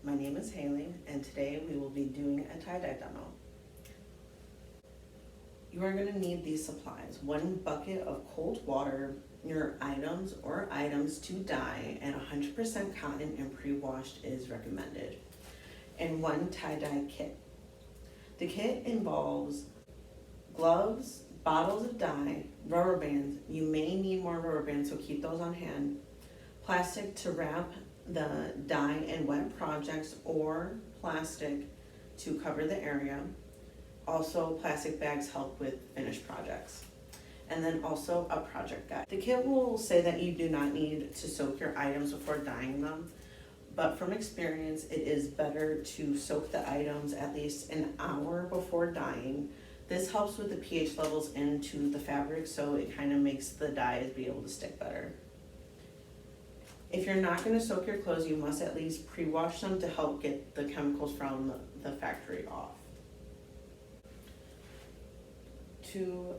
My name is Haley, and today we will be doing a tie-dye demo. You are going to need these supplies: 1 bucket of cold water, your items to dye, and 100% cotton and pre-washed is recommended, and 1 tie-dye kit. The kit involves gloves, bottles of dye, rubber bands. You may need more rubber bands, so keep those on hand. Plastic to wrap the dye and wet projects, or plastic to cover the area. Also, plastic bags help with finished projects. And then also a project guide. The kit will say that you do not need to soak your items before dyeing them, but from experience, it is better to soak the items at least an hour before dyeing. This helps with the pH levels into the fabric, so it kind of makes the dyes be able to stick better. If you're not going to soak your clothes, you must at least pre-wash them to help get the chemicals from the factory off. To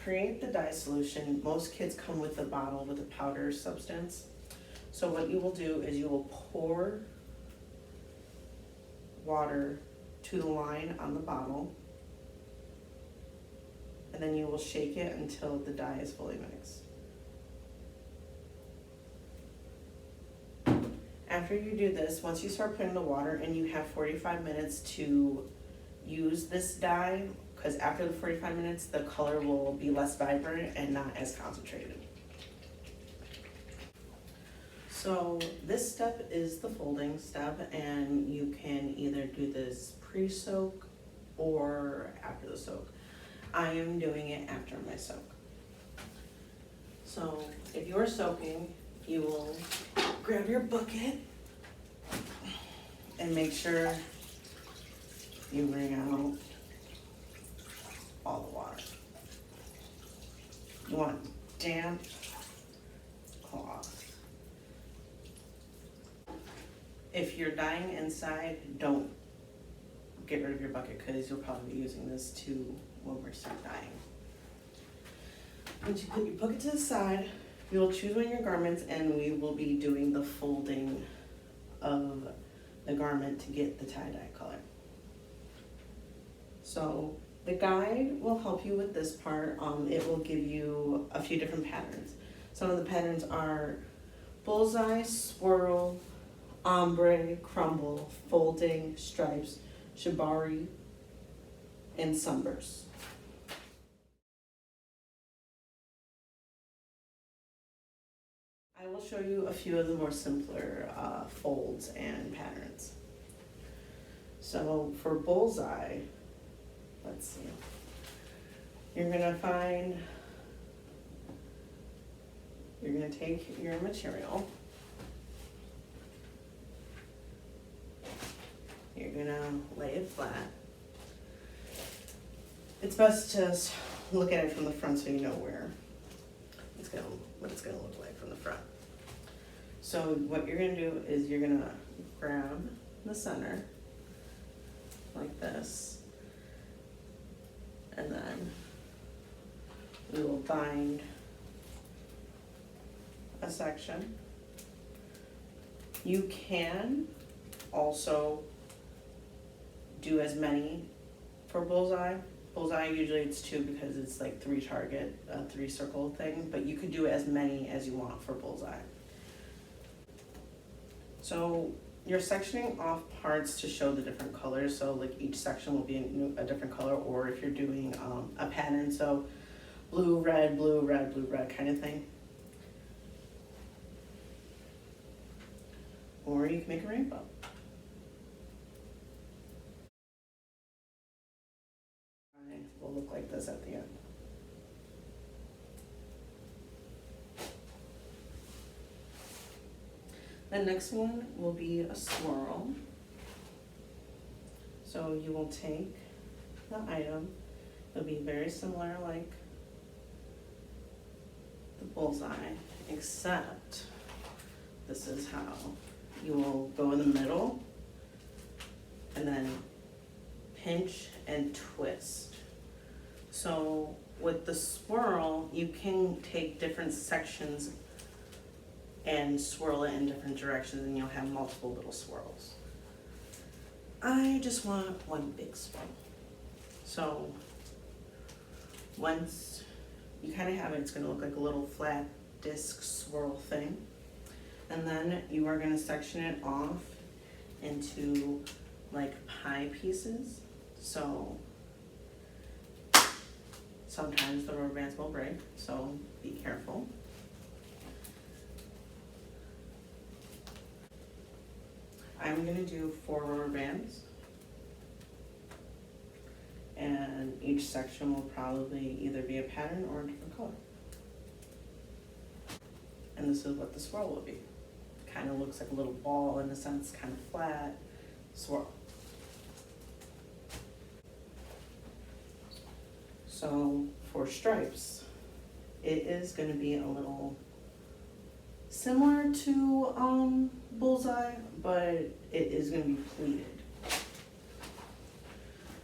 create the dye solution, most kits come with a bottle with a powder substance. So what you will do is you will pour water to the line on the bottle, and then you will shake it until the dye is fully mixed. After you do this, once you start putting the water in, you have 45 minutes to use this dye, because after the 45 minutes, the color will be less vibrant and not as concentrated. So this step is the folding step, and you can either do this pre-soak or after the soak. I am doing it after my soak. So if you're soaking, you will grab your bucket and make sure you wring out all the water. You want damp cloth. If you're dyeing inside, don't get rid of your bucket, because you'll probably be using this too when we start dyeing. Once you put your bucket to the side, you will choose one of your garments, and we will be doing the folding of the garment to get the tie-dye color. So the guide will help you with this part. It will give you a few different patterns. Some of the patterns are bullseye, swirl, ombre, crumble, folding, stripes, shibari, and sunburst. I will show you a few of the more simpler folds and patterns. So for bullseye, let's see, you're gonna take your material, you're gonna lay it flat. It's best to look at it from the front so you know what it's gonna look like from the front. So what you're gonna do is you're gonna grab the center like this, and then we will bind a section. You can also do as many for bullseye. Bullseye, usually it's 2 because it's like 3 target, 3 circle thing, but you could do as many as you want for bullseye. So you're sectioning off parts to show the different colors. So like each section will be a different color, or if you're doing a pattern, so blue, red, blue, red, blue, red kind of thing. Or you can make a rainbow. Will look like this at the end. The next one will be a swirl. So you will take the item, it'll be very similar like the bullseye, except this is how you will go in the middle and then pinch and twist. So with the swirl, you can take different sections and swirl it in different directions, and you'll have multiple little swirls. I just want one big swirl. So once you kind of have it, it's going to look like a little flat disc swirl thing. And then you are going to section it off into like pie pieces. So sometimes the rubber bands will break, so be careful. I'm going to do 4 rubber bands. And each section will probably either be a pattern or a different color. And this is what the swirl will be. Kind of looks like a little ball in a sense, kind of flat swirl. So for stripes, it is going to be a little similar to Bullseye, but it is going to be pleated.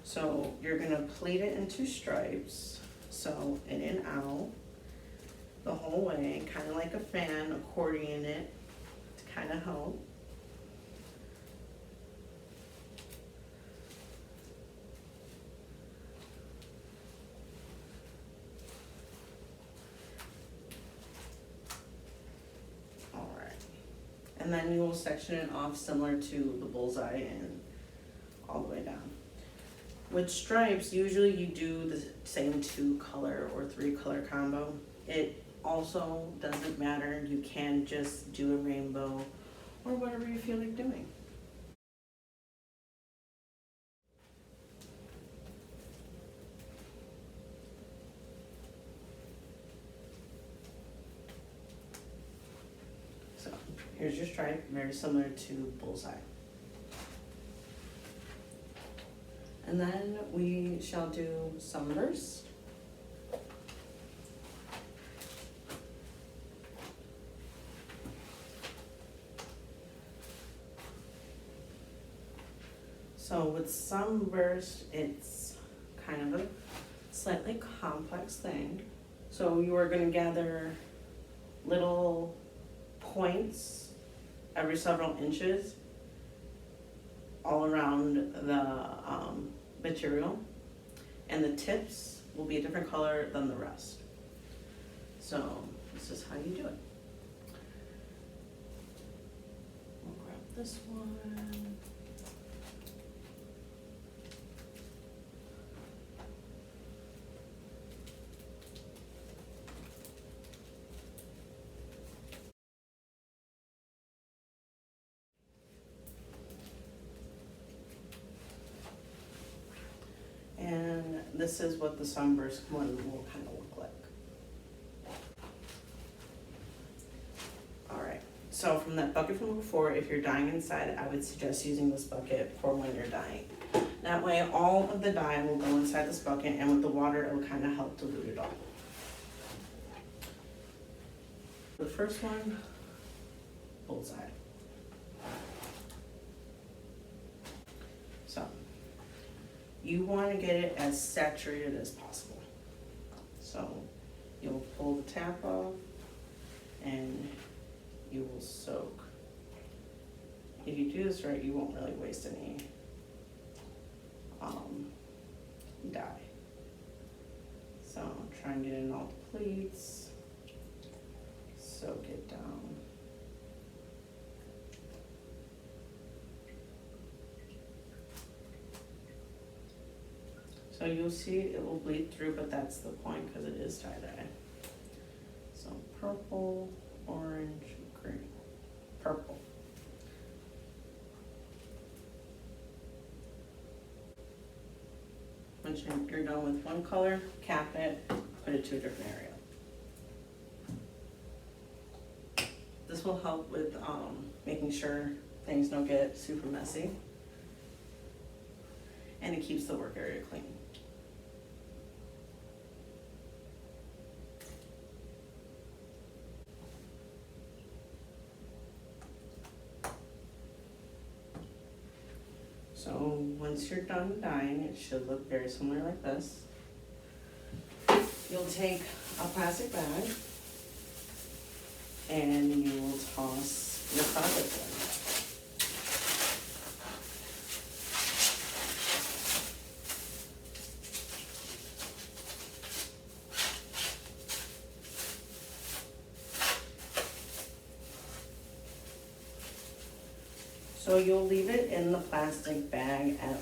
So you're going to pleat it into stripes, so in and out the whole way, kind of like a fan, accordion it to kind of help. All right, and then you will section it off similar to the Bullseye and all the way down. With stripes, usually you do the same 2 color or 3 color combo. It also doesn't matter. You can just do a rainbow or whatever you feel like doing. So here's your stripe, very similar to Bullseye. And then we shall do Sunburst. So with Sunburst, it's kind of a slightly complex thing. So you are going to gather little points every several inches all around the material, and the tips will be a different color than the rest. So this is how you do it. We'll grab this one. And this is what the Sunburst one will kind of look like. All right, so from that bucket from before, if you're dyeing inside, I would suggest using this bucket for when you're dyeing. That way all of the dye will go inside this bucket, and with the water, it will kind of help dilute it all. The first one, Bullseye. So you want to get it as saturated as possible. So you'll pull the tap off and you will soak. If you do this right, you won't really waste any dye. So try and get in all the pleats, soak it down. So you'll see it will bleed through, but that's the point because it is tie-dye. So purple, orange, green, purple. Once you're done with one color, cap it, put it to a different area. This will help with making sure things don't get super messy. And it keeps the work area clean. So once you're done dyeing, it should look very similar like this. You'll take a plastic bag and you will toss your product in. So you'll leave it in the plastic bag at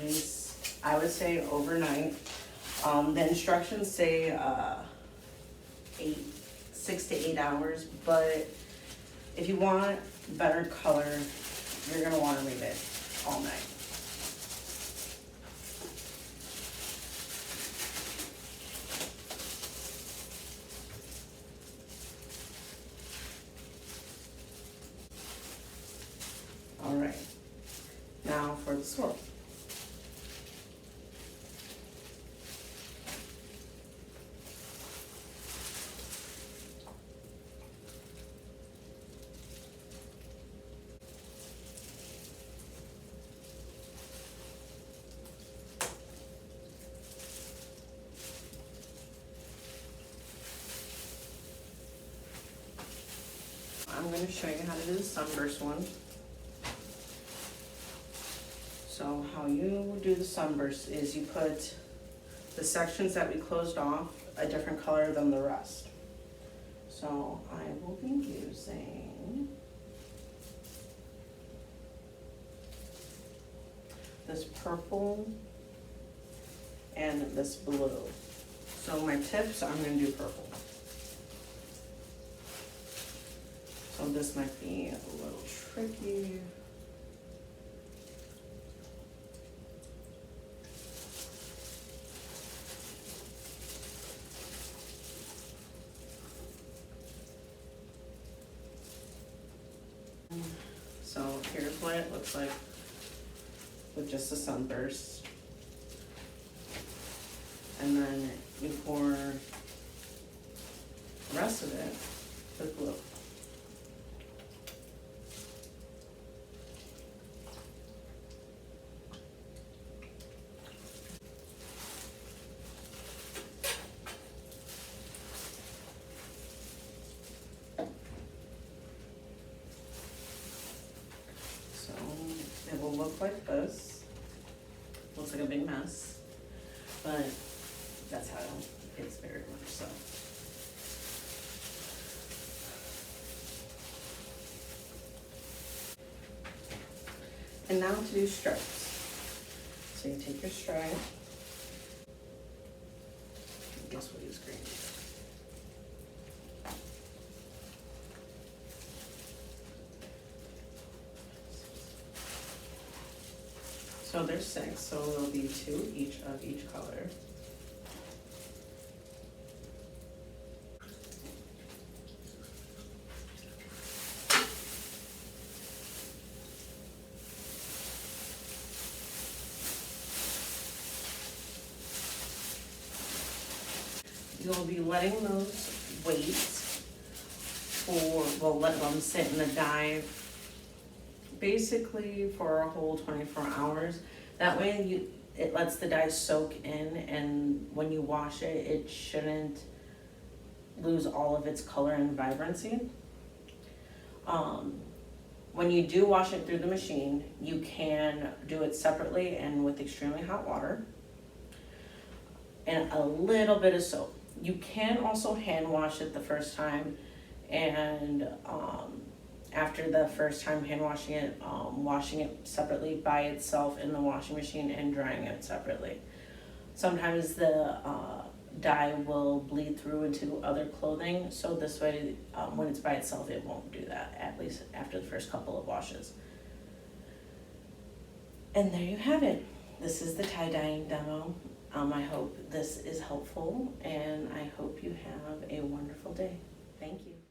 least, I would say overnight. The instructions say 6 to 8 hours, but if you want better color, you're gonna wanna leave it all night. All right, now for the swirl. I'm going to show you how to do the sunburst one. So how you do the sunburst is you put the sections that we closed off a different color than the rest. So I will be using this purple and this blue. So my tips, I'm going to do purple. So this might be a little tricky. So here's what it looks like with just a sunburst. And then you pour the rest of it with glue. So it will look like this. Looks like a big mess, but that's how it's very much so. And now to do stripes. So you take your stripe. I guess we'll use green. So there's 6, so there'll be 2 each of each color. You'll be letting those wait for, well, let them sit in the dye basically for a whole 24 hours. That way it lets the dye soak in, and when you wash it, it shouldn't lose all of its color and vibrancy. When you do wash it through the machine, you can do it separately and with extremely hot water and a little bit of soap. You can also hand wash it the first time, and after the first time hand washing it separately by itself in the washing machine and drying it separately. Sometimes the dye will bleed through into other clothing, so this way when it's by itself it won't do that, at least after the first couple of washes. And there you have it. This is the tie-dyeing demo. I hope this is helpful, and I hope you have a wonderful day. Thank you.